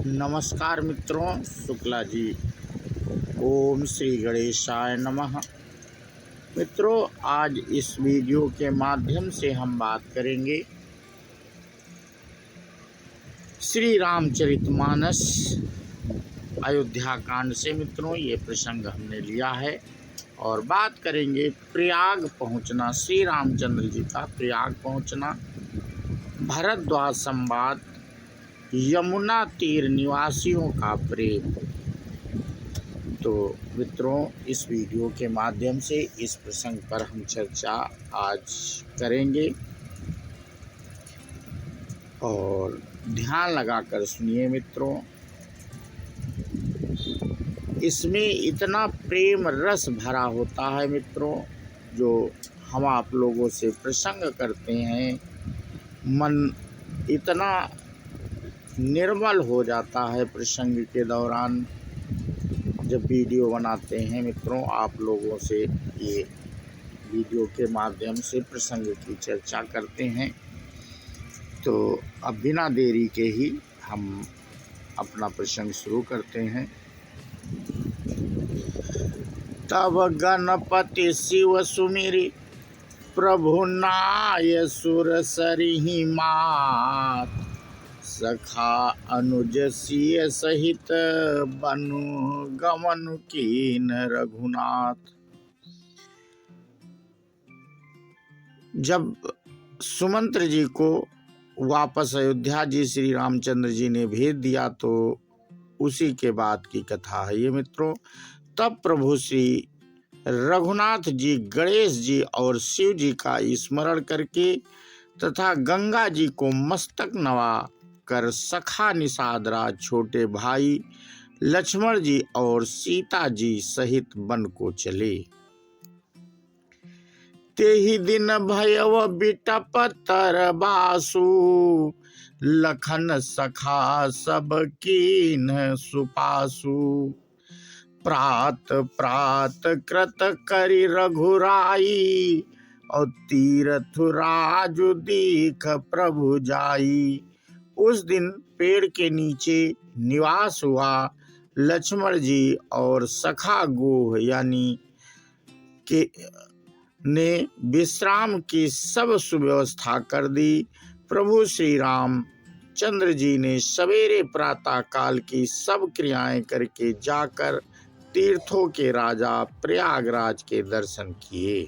नमस्कार मित्रों, शुक्ला जी। ओम श्री गणेशाय नमः। मित्रों, आज इस वीडियो के माध्यम से हम बात करेंगे श्री रामचरितमानस अयोध्या कांड से। मित्रों, ये प्रसंग हमने लिया है और बात करेंगे प्रयाग पहुंचना, श्री रामचंद्र जी का प्रयाग पहुंचना, भरद्वाज संवाद, यमुना तीर निवासियों का प्रेम। तो मित्रों, इस वीडियो के माध्यम से इस प्रसंग पर हम चर्चा आज करेंगे और ध्यान लगाकर सुनिए मित्रों। इसमें इतना प्रेम रस भरा होता है मित्रों, जो हम आप लोगों से प्रसंग करते हैं, मन इतना निर्मल हो जाता है प्रसंग के दौरान जब वीडियो बनाते हैं। मित्रों, आप लोगों से ये वीडियो के माध्यम से प्रसंग की चर्चा करते हैं। तो अब बिना देरी के ही हम अपना प्रसंग शुरू करते हैं। तब गणपति शिव सुमिरि, प्रभु नाय सुर सरिहि मात, सखा अनुज सिय सहित बनु गमन कीन रघुनाथ। जब सुमंत्र जी को वापस अयोध्या जी श्री रामचंद्र जी ने भेज दिया, तो उसी के बाद की कथा है ये मित्रों। तब प्रभु श्री रघुनाथ जी गणेश जी और शिव जी का स्मरण करके तथा गंगा जी को मस्तक नवा कर सखा निषाद राज छोटे भाई लक्ष्मण जी और सीता जी सहित वन को चले। तेहि दिन भयव बिटप तर बासु, लखन सखा सब कीन सुपासु। प्रात प्रात कृत करि रघुराई, और तीरथ राजु दीख प्रभु जाई। उस दिन पेड़ के नीचे निवास हुआ लक्ष्मण जी और सखा गोह यानी के ने विश्राम की सब सुव्यवस्था कर दी। प्रभु श्री राम चंद्र जी ने सवेरे प्रातः काल की सब क्रियाएं करके जाकर तीर्थों के राजा प्रयागराज के दर्शन किए।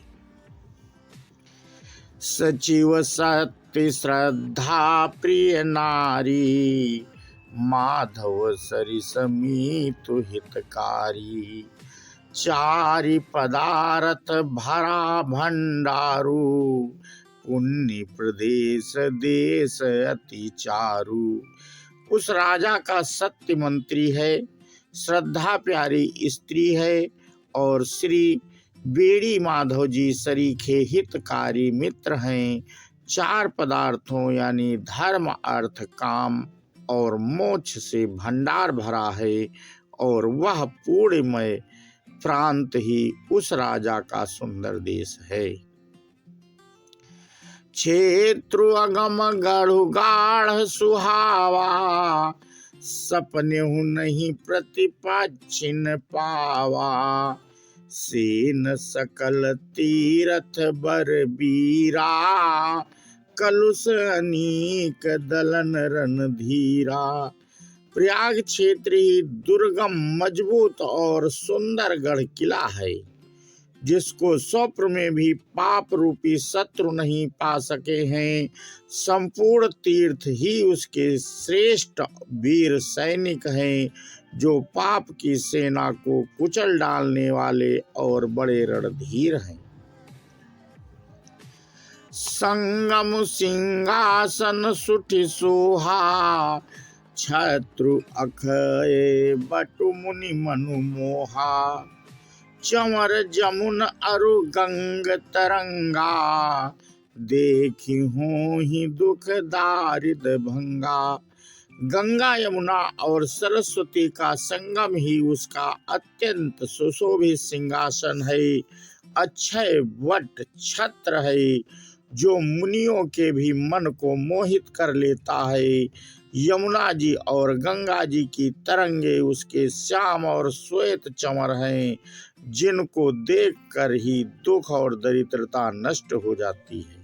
सचिव सत्य श्रद्धा प्रिय नारी, माधव सरिसमीतु हितकारी। चारि पदारथ भरा भंडारू, पुण्य प्रदेश देश अति चारु। उस राजा का सत्य मंत्री है, श्रद्धा प्यारी स्त्री है, और श्री बेड़ी माधव जी सरीखे हितकारी मित्र हैं। चार पदार्थों यानी धर्म अर्थ काम और मोक्ष से भंडार भरा है, और वह पूर्णमय प्रांत ही उस राजा का सुंदर देश है। क्षेत्रु अगम गढ़ु गाढ़ सुहावा, सपनेहु नहीं प्रतिपक्षिन पावा। सेन सकल तीरथ बर बीरा, कलुष अनीक दलन रणधीरा। प्रयाग क्षेत्र ही दुर्गम मजबूत और सुंदर गढ़ किला है, जिसको स्वप्न में भी पाप रूपी शत्रु नहीं पा सके हैं। संपूर्ण तीर्थ ही उसके श्रेष्ठ वीर सैनिक हैं, जो पाप की सेना को कुचल डालने वाले और बड़े रणधीर हैं। संगम सिंहासन सुठि सोहा, छत्रु अखय बटु मुनि मनु मोहा। चंवर जमुन अरु गंग तरंगा, देखी हो ही दुख दारिद भंगा। गंगा यमुना और सरस्वती का संगम ही उसका अत्यंत सुशोभित सिंहासन है। अक्षय वट छत्र है, जो मुनियों के भी मन को मोहित कर लेता है। यमुना जी और गंगा जी की तरंगे उसके श्याम और श्वेत चमर हैं, जिनको देखकर ही दुख और दरिद्रता नष्ट हो जाती है।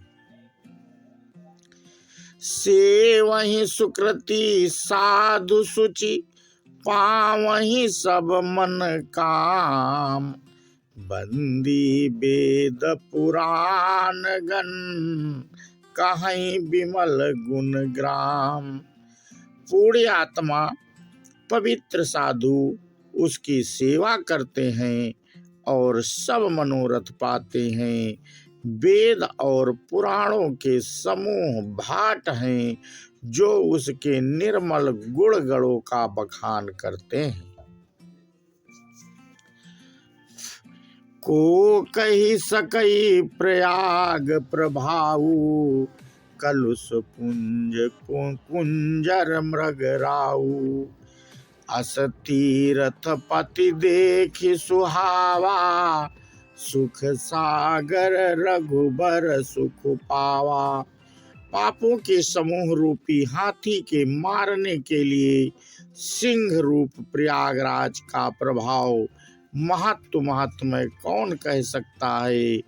से वही सुकृति साधु सुचि, पावहीं सब मन काम। बंदी वेद पुराण गण, कहीं विमल गुण ग्राम। पूर्ण आत्मा पवित्र साधु उसकी सेवा करते हैं और सब मनोरथ पाते हैं। वेद और पुराणों के समूह भाट हैं, जो उसके निर्मल गुण गणों का बखान करते हैं। को कही सकई प्रयाग प्रभाऊ, कलुष पुंज कुंजर मृग राऊ। अस तीरथ पति देखि सुहावा, सुख सागर रघुबर सुख पावा। पापों के समूह रूपी हाथी के मारने के लिए सिंह रूप प्रयागराज का प्रभाव महात्म्य कौन कह सकता है।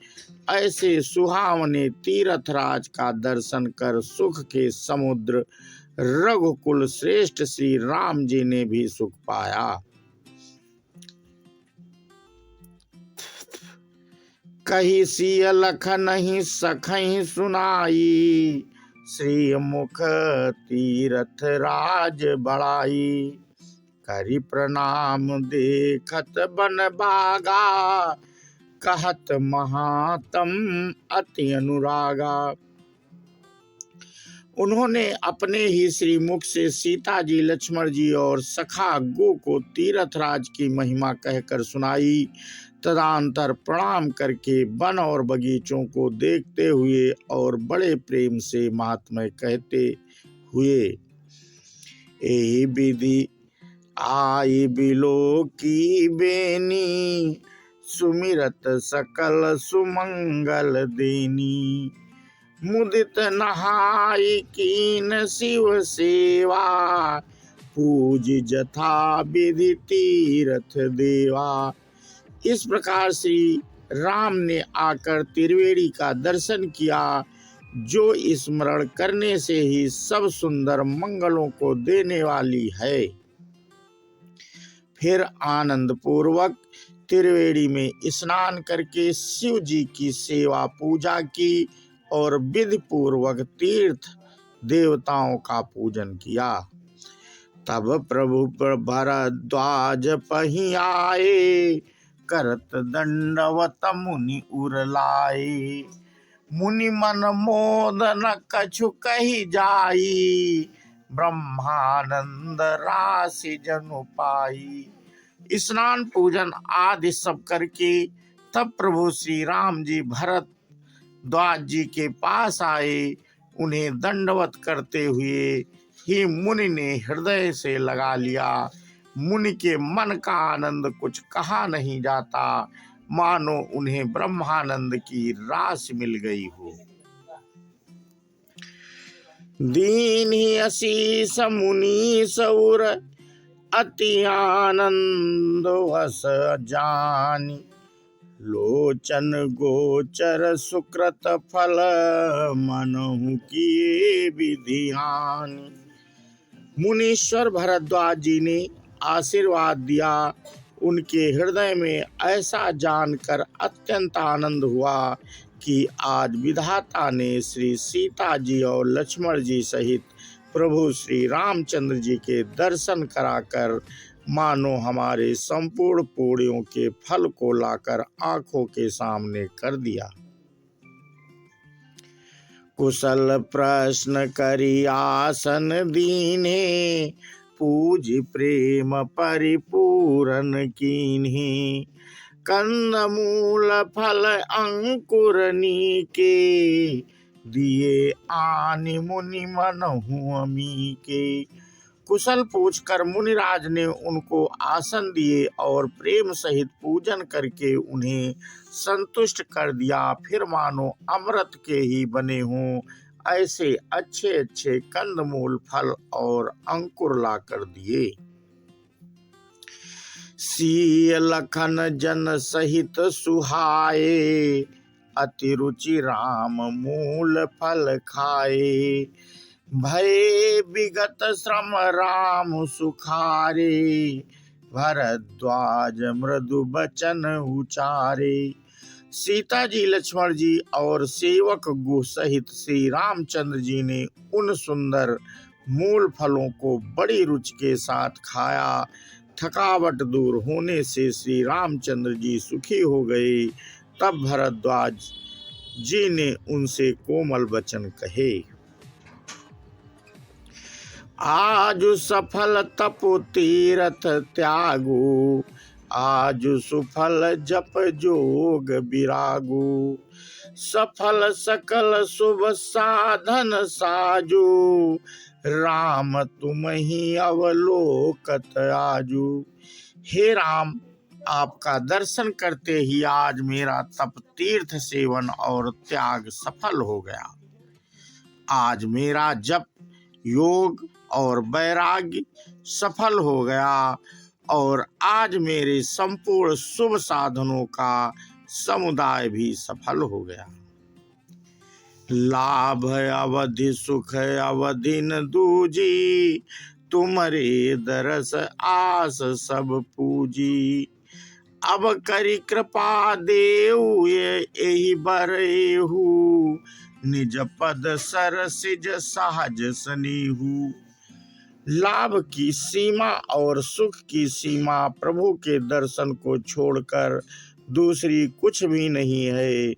ऐसे सुहावने तीर्थराज का दर्शन कर सुख के समुद्र रघुकुल श्रेष्ठ श्री राम जी ने भी सुख पाया। कही सिय लख नहीं सखई सुनाई, श्री मुख तीरथ राज बड़ाई। करी प्रणाम देखत बन बागा, कहत महातम अति अनुरागा। उन्होंने अपने ही श्रीमुख से सीता जी, लक्ष्मण जी और सखा गो को तीर्थराज की महिमा कहकर सुनाई। तदंतर प्रणाम करके वन और बगीचों को देखते हुए और बड़े प्रेम से महात्म्य कहते हुए, यही विधि आई बिलो की बेनी, सुमिरत सकल सुमंगल देनी। मुदित नहाई कीन शिव सेवा, पूज जथा विधि तीर्थ देवा। इस प्रकार श्री राम ने आकर त्रिवेणी का दर्शन किया, जो स्मरण करने से ही सब सुंदर मंगलों को देने वाली है। फिर आनंद पूर्वक त्रिवेणी में स्नान करके शिव जी की सेवा पूजा की और विधि पूर्वक तीर्थ देवताओं का पूजन किया। तब प्रभु भरद्वाज पही आए, करत दंडवत मुनि उरलाए। मुनि मन मोद न कछु कही जाई, ब्रह्मानंद राशि जनु पाई। स्नान पूजन आदि सब करके तब प्रभु श्री राम जी भरद्वाज जी के पास आए। उन्हें दंडवत करते हुए ही मुनि ने हृदय से लगा लिया। मुनि के मन का आनंद कुछ कहा नहीं जाता, मानो उन्हें ब्रह्मानंद की रास मिल गई हो। दीन ही असीस मुनि सौर, अति आनंद वस जानी। लोचन गोचर सुकृत फल, मनहु किए विधिहानि। मुनीश्वर भरद्वाज जी ने आशीर्वाद दिया। उनके हृदय में ऐसा जानकर अत्यंत आनंद हुआ कि आज विधाता ने श्री सीता जी और लक्ष्मण जी सहित प्रभु श्री रामचंद्र जी के दर्शन कराकर मानो हमारे संपूर्ण पुण्यों के फल को लाकर आंखों के सामने कर दिया। कुशल प्रश्न करी आसन दीने, पूज प्रेम परिपूरन कीन्ही। कंद मूल फल अंकुर नीके, दिए आनि मुनि मनहु अमी के। कुशल पूछकर मुनिराज ने उनको आसन दिए और प्रेम सहित पूजन करके उन्हें संतुष्ट कर दिया। फिर मानो अमृत के ही बने हों ऐसे अच्छे अच्छे कंदमूल फल और अंकुर ला कर दिए। सिय लखन जन सहित सुहाए, अति रुचि राम मूल फल खाए। भय विगत श्रम राम सुखारे, भरद्वाज मृदु बचन उचारे। सीता जी, लक्ष्मण जी और सेवक गुह सहित श्री रामचंद्र जी ने उन सुंदर मूल फलों को बड़ी रुचि के साथ खाया। थकावट दूर होने से श्री रामचंद्र जी सुखी हो गए। तब भरद्वाज जी ने उनसे कोमल वचन कहे। आज सफल तपो तीरथ त्यागो, आज सुफल जप जोग विरागो। सफल सकल शुभ साधन साजो, राम तुम ही अवलोकत आजू। हे राम, आपका दर्शन करते ही आज मेरा तप, तीर्थ सेवन और त्याग सफल हो गया। आज मेरा जप, योग और वैराग्य सफल हो गया और आज मेरे संपूर्ण शुभ साधनों का समुदाय भी सफल हो गया। लाभ अवधि सुख अवधि न दूजी, तुम्हारे दरस आस सब पूजी। अब करी कृपा देऊ यही बरेहू, निज पद सरसिज सहज सनीहू। लाभ की सीमा और सुख की सीमा प्रभु के दर्शन को छोड़कर दूसरी कुछ भी नहीं है।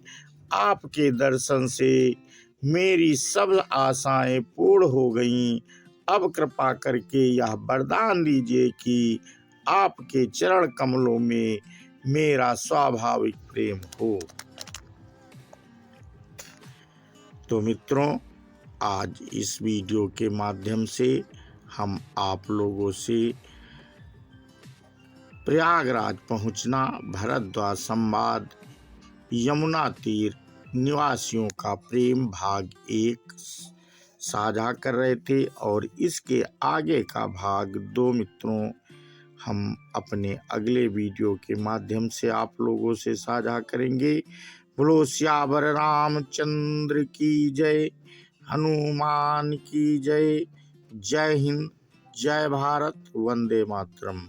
आपके दर्शन से मेरी सब आशाएं पूर्ण हो गईं। अब कृपा करके यह वरदान दीजिए कि आपके चरण कमलों में मेरा स्वाभाविक प्रेम हो। तो मित्रों, आज इस वीडियो के माध्यम से हम आप लोगों से प्रयागराज पहुंचना, भरद्वाज संवाद, यमुना तीर निवासियों का प्रेम भाग 1 साझा कर रहे थे और इसके आगे का भाग 2 मित्रों हम अपने अगले वीडियो के माध्यम से आप लोगों से साझा करेंगे। बोलो सियावर रामचंद्र की जय, हनुमान की जय। जय हिंद, जय भारत, वंदे मातरम।